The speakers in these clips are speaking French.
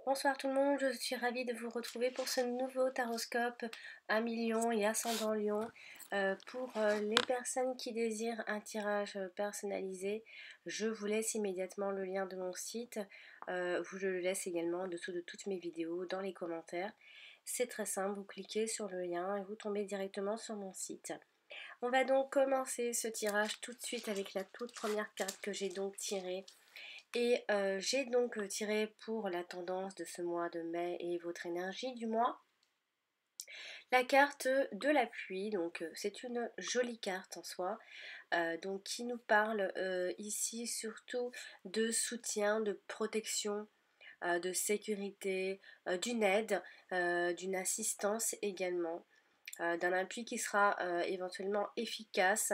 Bonsoir tout le monde, je suis ravie de vous retrouver pour ce nouveau taroscope 1 million et ascendant Lion. Pour les personnes qui désirent un tirage personnalisé, je vous laisse immédiatement le lien de mon site. Je le laisse également en dessous de toutes mes vidéos dans les commentaires. C'est très simple, vous cliquez sur le lien et vous tombez directement sur mon site. On va donc commencer ce tirage tout de suite avec la toute première carte que j'ai donc tirée. Et j'ai donc tiré pour la tendance de ce mois de mai et votre énergie du mois. La carte de la pluie, donc c'est une jolie carte en soi, donc qui nous parle ici surtout de soutien, de protection, de sécurité, d'une aide, d'une assistance également. D'un appui qui sera éventuellement efficace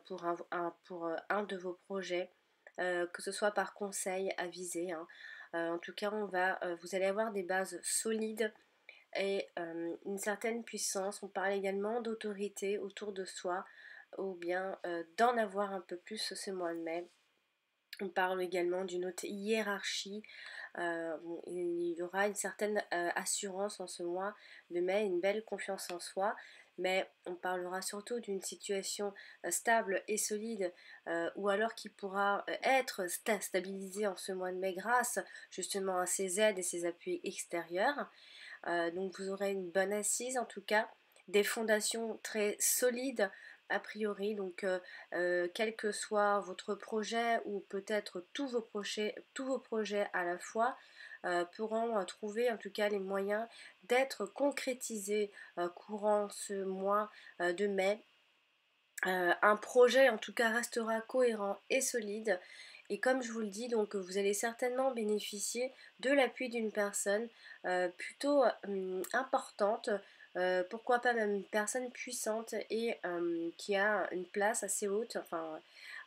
pour un de vos projets, que ce soit par conseil avisé, hein. En tout cas, vous allez avoir des bases solides et une certaine puissance. On parle également d'autorité autour de soi ou bien d'en avoir un peu plus ce mois de mai. On parle également d'une haute hiérarchie. Il y aura une certaine assurance en ce mois de mai, une belle confiance en soi, mais on parlera surtout d'une situation stable et solide, ou alors qui pourra être stabilisée en ce mois de mai grâce justement à ces aides et ces appuis extérieurs. Donc vous aurez une bonne assise en tout cas, des fondations très solides a priori, donc quel que soit votre projet ou peut-être tous vos projets à la fois pourront trouver en tout cas les moyens d'être concrétisés courant ce mois de mai. Un projet en tout cas restera cohérent et solide. Et comme je vous le dis, donc vous allez certainement bénéficier de l'appui d'une personne plutôt importante, pourquoi pas même une personne puissante et qui a une place assez haute, enfin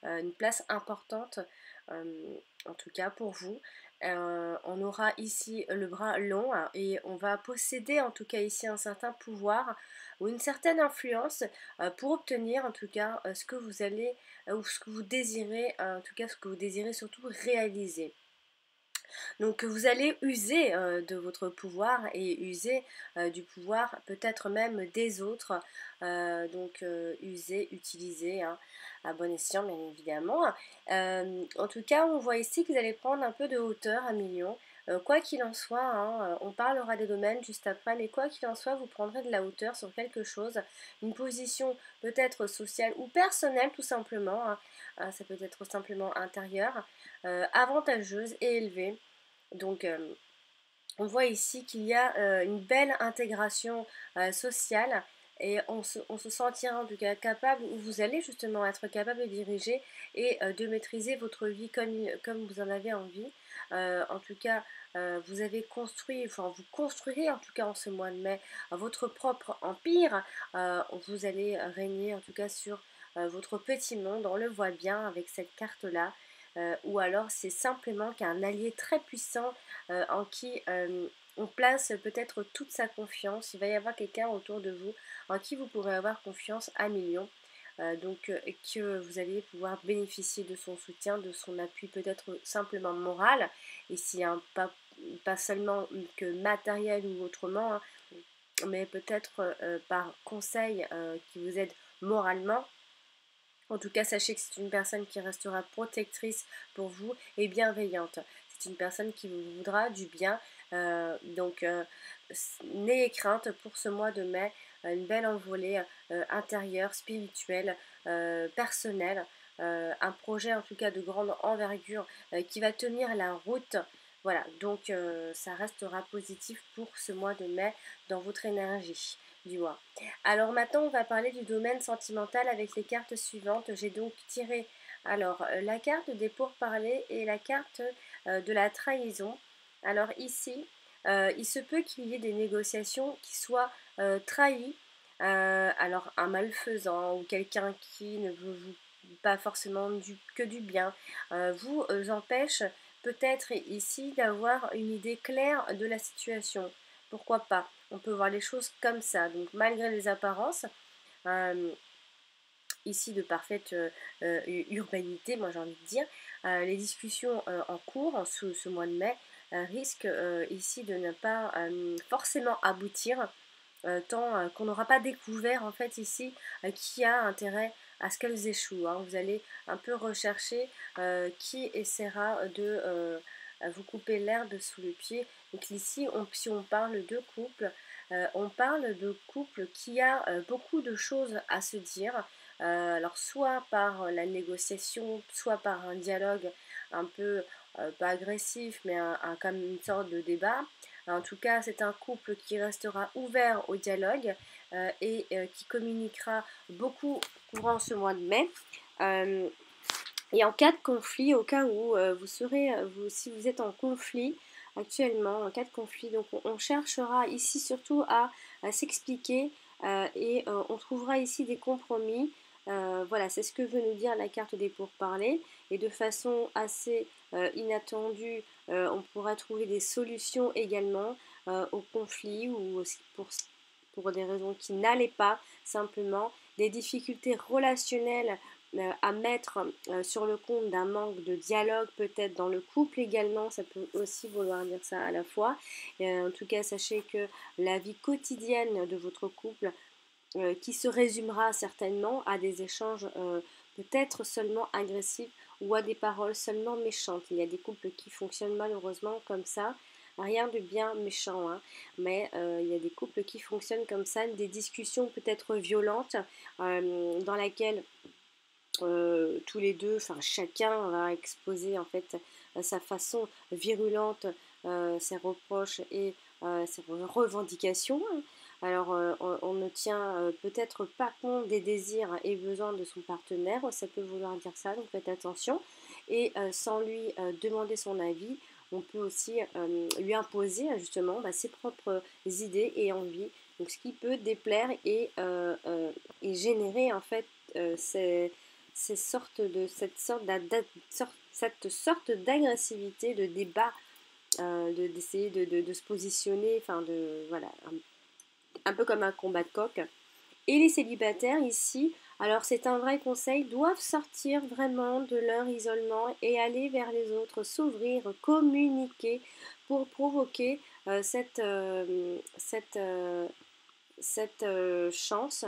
une place importante, en tout cas pour vous. On aura ici le bras long, hein, et on va posséder en tout cas ici un certain pouvoir ou une certaine influence pour obtenir en tout cas ce que vous allez ou ce que vous désirez, en tout cas ce que vous désirez surtout réaliser. Donc vous allez user de votre pouvoir et user du pouvoir peut-être même des autres. Donc user, utiliser, hein, à bon escient bien évidemment. En tout cas, on voit ici que vous allez prendre un peu de hauteur à million. Quoi qu'il en soit, hein, on parlera des domaines juste après, mais quoi qu'il en soit, vous prendrez de la hauteur sur quelque chose, une position peut-être sociale ou personnelle tout simplement, hein. Ça peut être simplement intérieure, avantageuse et élevée. Donc on voit ici qu'il y a une belle intégration sociale et on se sentira en tout cas capable, ou vous allez justement être capable de diriger et de maîtriser votre vie comme vous en avez envie. En tout cas, vous avez construit, enfin vous construirez en tout cas en ce mois de mai votre propre empire. Vous allez régner en tout cas sur votre petit monde, on le voit bien avec cette carte-là. Ou alors c'est simplement qu'un allié très puissant en qui on place peut-être toute sa confiance. Il va y avoir quelqu'un autour de vous en qui vous pourrez avoir confiance à millions. Donc que vous allez pouvoir bénéficier de son soutien, de son appui peut-être simplement moral, et si hein, pas seulement que matériel ou autrement, hein, mais peut-être par conseil qui vous aide moralement. En tout cas, sachez que c'est une personne qui restera protectrice pour vous et bienveillante. C'est une personne qui vous voudra du bien. N'ayez crainte pour ce mois de mai, une belle envolée intérieure, spirituelle, personnelle, un projet en tout cas de grande envergure qui va tenir la route. Voilà, donc ça restera positif pour ce mois de mai dans votre énergie du mois. Alors maintenant, on va parler du domaine sentimental avec les cartes suivantes. J'ai donc tiré la carte des pourparlers et la carte de la trahison. Alors ici, il se peut qu'il y ait des négociations qui soient trahies. Alors un malfaisant ou quelqu'un qui ne veut vous pas forcément que du bien vous empêche peut-être ici d'avoir une idée claire de la situation. Pourquoi pas? On peut voir les choses comme ça. Donc malgré les apparences, euh, ici de parfaite urbanité, moi j'ai envie de dire, les discussions en cours en ce mois de mai risque ici de ne pas forcément aboutir, tant qu'on n'aura pas découvert en fait ici qui a intérêt à ce qu'elles échouent, hein. Vous allez un peu rechercher qui essaiera de vous couper l'herbe sous le pied. Donc ici, si on parle de couple, on parle de couple qui a beaucoup de choses à se dire. Alors soit par la négociation, soit par un dialogue un peu, pas agressif, mais comme une sorte de débat. En tout cas, c'est un couple qui restera ouvert au dialogue et qui communiquera beaucoup courant ce mois de mai. Euh, et en cas de conflit, au cas où si vous êtes en conflit actuellement, en cas de conflit, donc on cherchera ici surtout à s'expliquer on trouvera ici des compromis. Voilà, c'est ce que veut nous dire la carte des pourparlers. Et de façon assez inattendue, on pourra trouver des solutions également au conflit ou pour des raisons qui n'allaient pas simplement, des difficultés relationnelles à mettre sur le compte d'un manque de dialogue peut-être dans le couple également, ça peut aussi vouloir dire ça à la fois. En tout cas, sachez que la vie quotidienne de votre couple, qui se résumera certainement à des échanges peut-être seulement agressifs ou à des paroles seulement méchantes. Il y a des couples qui fonctionnent malheureusement comme ça. Rien de bien méchant, hein, mais il y a des couples qui fonctionnent comme ça, des discussions peut-être violentes dans laquelle tous les deux, enfin chacun va exposer en fait sa façon virulente, ses reproches et ses revendications. Alors on ne tient peut-être pas compte des désirs et besoins de son partenaire, ça peut vouloir dire ça, donc faites attention. Et sans lui demander son avis, on peut aussi lui imposer justement ses propres idées et envies. Donc ce qui peut déplaire et générer en fait cette sorte d'agressivité, de débat, d'essayer de se positionner, enfin voilà, un peu comme un combat de coq. Et les célibataires ici, alors c'est un vrai conseil, doivent sortir vraiment de leur isolement et aller vers les autres, s'ouvrir, communiquer pour provoquer cette chance.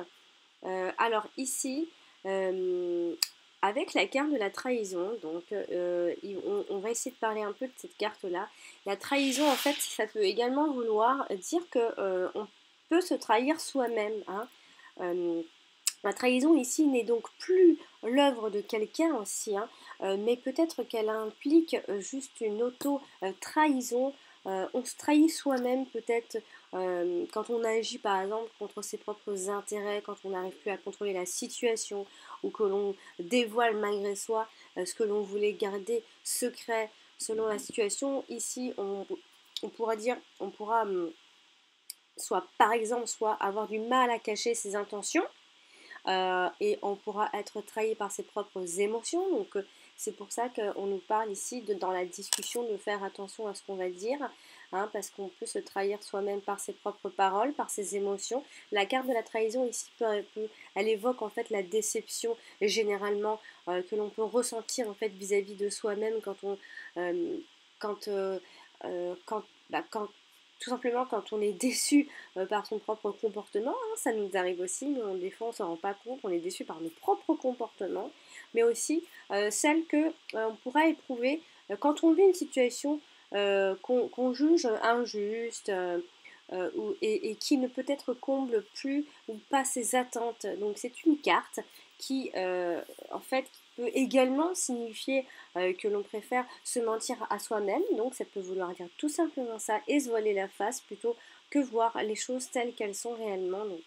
Alors ici, euh, avec la carte de la trahison, donc on va essayer de parler un peu de cette carte-là. La trahison, en fait, ça peut également vouloir dire que on peut se trahir soi-même, hein. Euh, la trahison ici n'est donc plus l'œuvre de quelqu'un aussi, hein, mais peut-être qu'elle implique juste une auto-trahison. On se trahit soi-même peut-être quand on agit par exemple contre ses propres intérêts, quand on n'arrive plus à contrôler la situation ou que l'on dévoile malgré soi ce que l'on voulait garder secret selon la situation. Ici, on pourra dire, on pourra soit par exemple, soit avoir du mal à cacher ses intentions et on pourra être trahi par ses propres émotions. Donc c'est pour ça qu'on nous parle ici dans la discussion de faire attention à ce qu'on va dire, hein, parce qu'on peut se trahir soi-même par ses propres paroles, par ses émotions. La carte de la trahison ici, elle évoque en fait la déception généralement que l'on peut ressentir en fait vis-à-vis de soi-même quand on quand, quand, quand tout simplement quand on est déçu par son propre comportement, hein, ça nous arrive aussi, mais des fois on ne s'en rend pas compte, on est déçu par nos propres comportements, mais aussi celle que on pourra éprouver quand on vit une situation qu'on juge injuste et qui ne peut-être comble plus ou pas ses attentes. Donc c'est une carte qui en fait peut également signifier que l'on préfère se mentir à soi-même, donc ça peut vouloir dire tout simplement ça et se voiler la face plutôt que voir les choses telles qu'elles sont réellement. Donc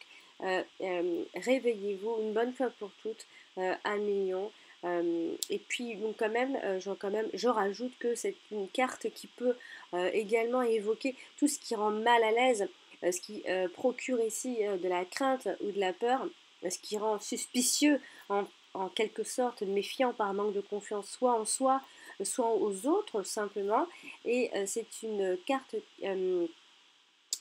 réveillez-vous une bonne fois pour toutes, 1 million. Et puis donc je rajoute que c'est une carte qui peut également évoquer tout ce qui rend mal à l'aise, ce qui procure ici de la crainte ou de la peur, ce qui rend suspicieux en quelque sorte méfiant par manque de confiance soit en soi, soit aux autres simplement. Et c'est une carte, elle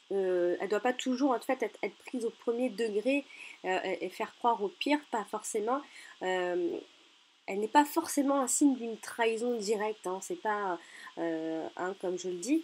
ne doit pas toujours en fait être prise au premier degré et faire croire au pire, pas forcément. Euh, elle n'est pas forcément un signe d'une trahison directe, hein, c'est pas, comme je le dis,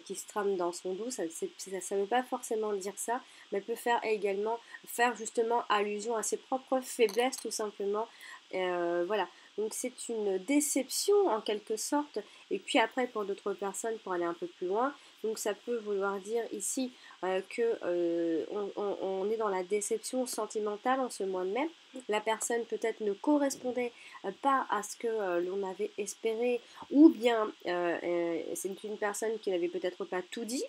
qui se trame dans son dos, ça ne veut pas forcément dire ça, mais elle peut faire également faire justement allusion à ses propres faiblesses tout simplement. Voilà, donc c'est une déception en quelque sorte, et puis après pour d'autres personnes, pour aller un peu plus loin, donc ça peut vouloir dire ici que on est dans la déception sentimentale en ce mois de mai. La personne peut-être ne correspondait pas à ce que l'on avait espéré, ou bien c'est une personne qui n'avait peut-être pas tout dit,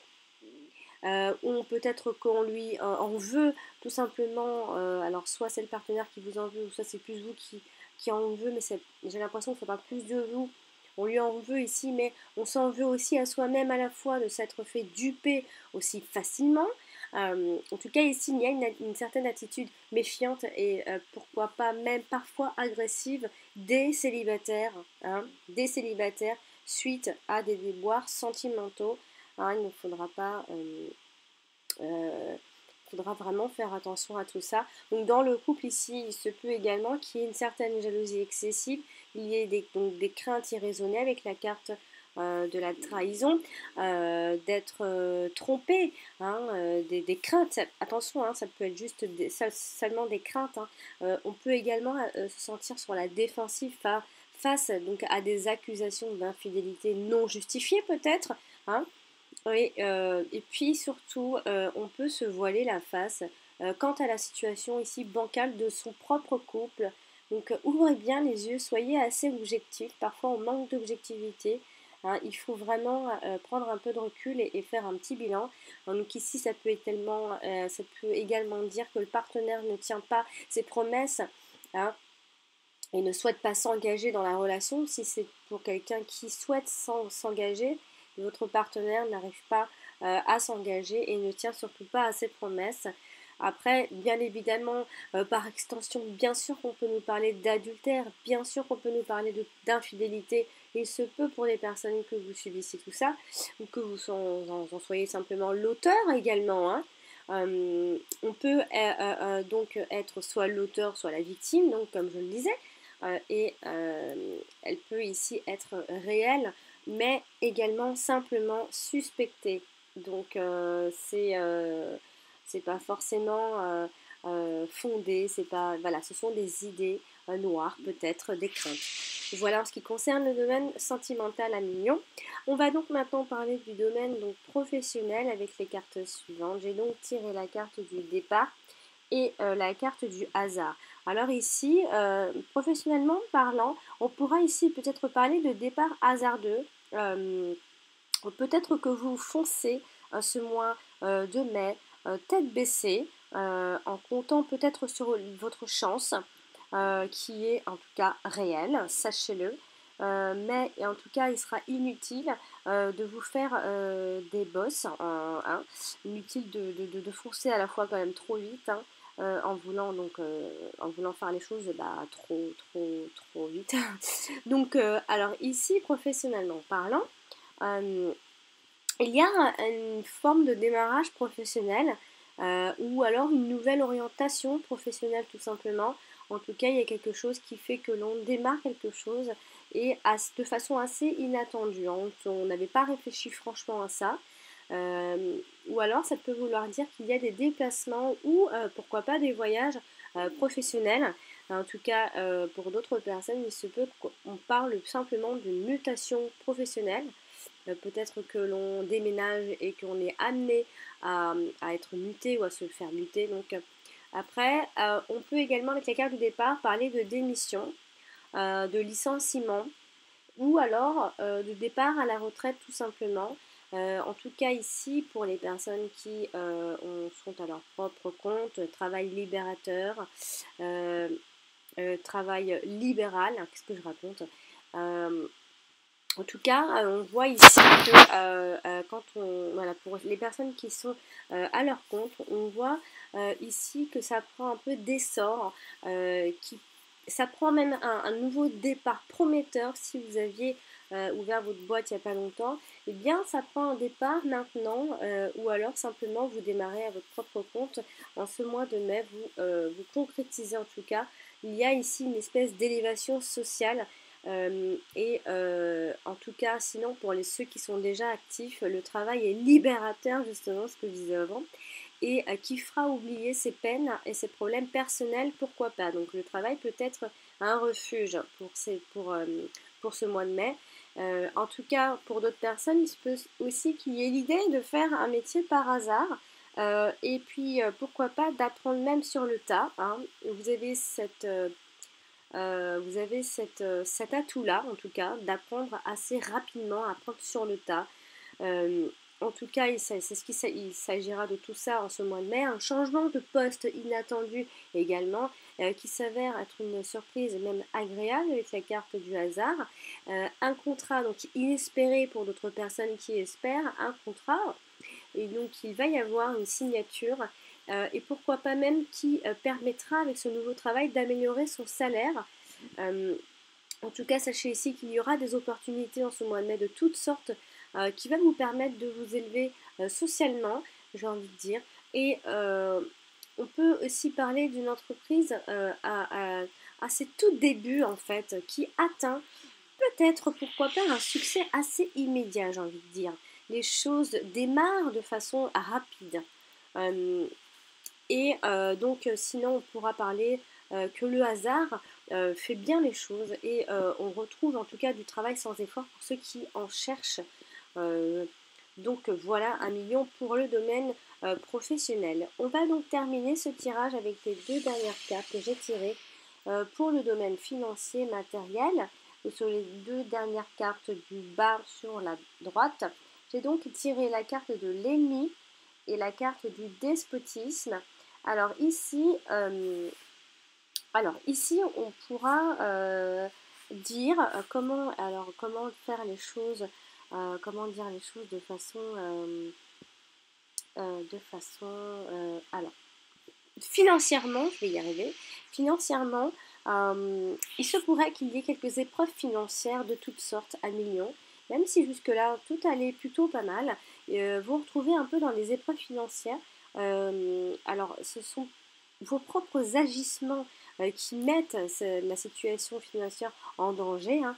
ou peut-être qu'on lui en veut tout simplement, alors soit c'est le partenaire qui vous en veut, ou soit c'est plus vous qui en veut, mais j'ai l'impression que ce n'est pas plus de vous. On lui en veut ici, mais on s'en veut aussi à soi-même à la fois de s'être fait duper aussi facilement. En tout cas, ici, il y a une certaine attitude méfiante et pourquoi pas même parfois agressive des célibataires, hein, des célibataires suite à des déboires sentimentaux. Hein, il ne faudra pas... faudra vraiment faire attention à tout ça. Donc dans le couple ici, il se peut également qu'il y ait une certaine jalousie excessive, il y ait donc des craintes irraisonnées avec la carte de la trahison, d'être trompé, hein, des craintes. Attention, hein, ça peut être juste seulement des craintes. Hein. On peut également se sentir sur la défensive face donc à des accusations d'infidélité non justifiées peut-être. Hein. Oui, et puis surtout, on peut se voiler la face quant à la situation ici bancale de son propre couple. Donc, ouvrez bien les yeux, soyez assez objectif. Parfois, on manque d'objectivité. Hein, il faut vraiment prendre un peu de recul et faire un petit bilan. Donc ici, ça peut également dire que le partenaire ne tient pas ses promesses. Hein, et ne souhaite pas s'engager dans la relation. Si c'est pour quelqu'un qui souhaite s'engager, votre partenaire n'arrive pas à s'engager et ne tient surtout pas à ses promesses. Après, bien évidemment, par extension, bien sûr qu'on peut nous parler d'adultère, bien sûr qu'on peut nous parler d'infidélité. Il se peut pour les personnes que vous subissez tout ça, ou que vous en soyez simplement l'auteur également. Hein. On peut donc être soit l'auteur, soit la victime, donc comme je le disais, et elle peut ici être réelle, mais également simplement suspectée. Donc c'est pas forcément fondé, c'est pas voilà, ce sont des idées noires, peut-être des craintes. Voilà en ce qui concerne le domaine sentimental à Mignon. On va donc maintenant parler du domaine donc professionnel avec les cartes suivantes. J'ai donc tiré la carte du départ et la carte du hasard. Alors ici, professionnellement parlant, on pourra ici peut-être parler de départ hasardeux. Peut-être que vous foncez ce mois de mai tête baissée, en comptant peut-être sur votre chance, qui est en tout cas réelle, sachez-le. Mais en tout cas, il sera inutile de vous faire des bosses, hein, inutile de foncer à la fois quand même trop vite, hein, en voulant faire les choses trop vite. Donc, alors ici, professionnellement parlant, il y a une forme de démarrage professionnel ou alors une nouvelle orientation professionnelle tout simplement. En tout cas, il y a quelque chose qui fait que l'on démarre quelque chose et de façon assez inattendue. Hein. On n'avait pas réfléchi franchement à ça. Ou alors ça peut vouloir dire qu'il y a des déplacements ou pourquoi pas des voyages professionnels. En tout cas, pour d'autres personnes, il se peut qu'on parle simplement d'une mutation professionnelle. Peut-être que l'on déménage et qu'on est amené à être muté ou à se faire muter. Donc, après, on peut également, avec la carte du départ, parler de démission, de licenciement ou alors de départ à la retraite tout simplement. En tout cas ici, pour les personnes qui sont à leur propre compte, travail libérateur, travail libéral, qu'est-ce que je raconte en tout cas, on voit ici que voilà, pour les personnes qui sont à leur compte, on voit ici que ça prend un peu d'essor, ça prend même un nouveau départ prometteur. Si vous aviez ouvert votre boîte il n'y a pas longtemps, eh bien ça prend un départ maintenant, ou alors simplement vous démarrez à votre propre compte. En ce mois de mai, vous concrétisez en tout cas il y a ici une espèce d'élévation sociale. En tout cas, sinon pour ceux qui sont déjà actifs, le travail est libérateur, justement, ce que je disais avant, et qui fera oublier ses peines et ses problèmes personnels, pourquoi pas. Donc le travail peut être un refuge pour ce mois de mai. En tout cas, pour d'autres personnes, il se peut aussi qu'il y ait l'idée de faire un métier par hasard. Et puis, pourquoi pas d'apprendre même sur le tas, hein. Vous avez cet atout-là, en tout cas, d'apprendre assez rapidement, apprendre sur le tas. Euh, En tout cas, il s'agira de tout ça en ce mois de mai. Un changement de poste inattendu également, qui s'avère être une surprise même agréable avec la carte du hasard. Un contrat donc inespéré pour d'autres personnes qui espèrent un contrat. Et donc il va y avoir une signature et pourquoi pas même qui permettra avec ce nouveau travail d'améliorer son salaire. Euh, En tout cas, sachez ici qu'il y aura des opportunités en ce mois de mai de toutes sortes qui va vous permettre de vous élever socialement, j'ai envie de dire. Et on peut aussi parler d'une entreprise à ses tout débuts, en fait, qui atteint peut-être, pourquoi pas, un succès assez immédiat, j'ai envie de dire. Les choses démarrent de façon rapide. Euh, donc, sinon, on pourra parler que le hasard fait bien les choses et on retrouve en tout cas du travail sans effort pour ceux qui en cherchent. Euh, donc, voilà, 1 million pour le domaine professionnel. On va donc terminer ce tirage avec les 2 dernières cartes que j'ai tirées pour le domaine financier matériel. Sur les 2 dernières cartes du bas sur la droite, j'ai donc tiré la carte de l'ennemi et la carte du despotisme. Alors ici, on pourra dire comment faire les choses, comment dire les choses alors, financièrement, je vais y arriver, financièrement, il se pourrait qu'il y ait quelques épreuves financières de toutes sortes à millions, même si jusque-là tout allait plutôt pas mal, vous vous retrouvez un peu dans les épreuves financières. Alors, ce sont vos propres agissements qui mettent la situation financière en danger, hein.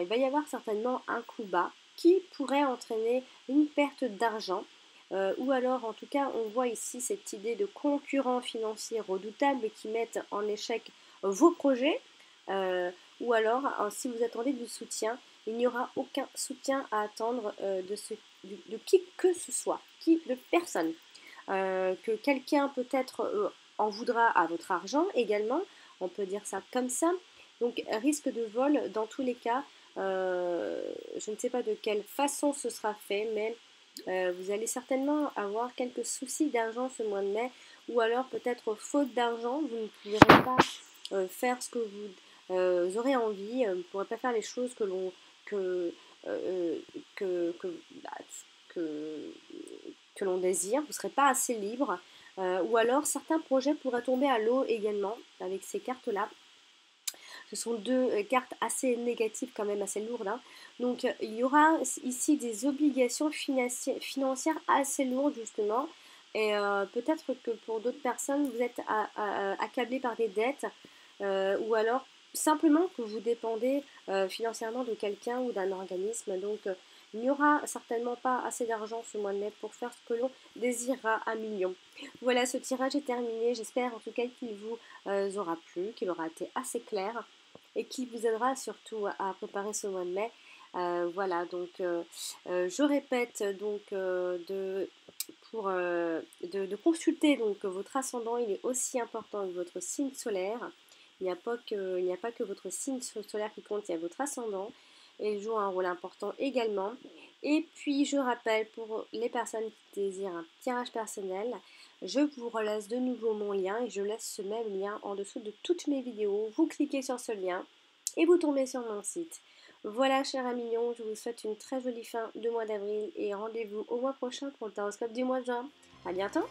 Il va y avoir certainement un coup bas qui pourrait entraîner une perte d'argent. Ou alors, en tout cas, on voit ici cette idée de concurrents financiers redoutables qui mettent en échec vos projets. Euh, ou alors, si vous attendez du soutien, il n'y aura aucun soutien à attendre de qui que ce soit, de personne. Que quelqu'un peut-être en voudra à votre argent également, on peut dire ça comme ça. Donc risque de vol dans tous les cas, je ne sais pas de quelle façon ce sera fait, mais vous allez certainement avoir quelques soucis d'argent ce mois de mai, ou alors peut-être faute d'argent, vous ne pourrez pas faire ce que vous aurez envie, vous ne pourrez pas faire les choses que l'on que, que, bah, que, que l'on désire, vous ne serez pas assez libre, ou alors certains projets pourraient tomber à l'eau également avec ces cartes-là. Ce sont 2 cartes assez négatives, quand même assez lourdes, hein. Donc il y aura ici des obligations financières assez lourdes justement. Et peut-être que pour d'autres personnes, vous êtes accablé par des dettes ou alors simplement que vous dépendez financièrement de quelqu'un ou d'un organisme. Donc il n'y aura certainement pas assez d'argent ce mois de mai pour faire ce que l'on désirera à millions. Voilà, ce tirage est terminé. J'espère en tout cas qu'il vous aura plu, qu'il aura été assez clair et qui vous aidera surtout à préparer ce mois de mai. Voilà, donc je répète donc de consulter donc votre ascendant, il est aussi important que votre signe solaire. Il n'y a pas que votre signe solaire qui compte, il y a votre ascendant et il joue un rôle important également. Et puis je rappelle pour les personnes qui désirent un tirage personnel, je vous relaisse de nouveau mon lien et je laisse ce même lien en dessous de toutes mes vidéos. Vous cliquez sur ce lien et vous tombez sur mon site. Voilà, chers amis mignons, je vous souhaite une très jolie fin de mois d'avril et rendez-vous au mois prochain pour le horoscope du mois de juin. À bientôt!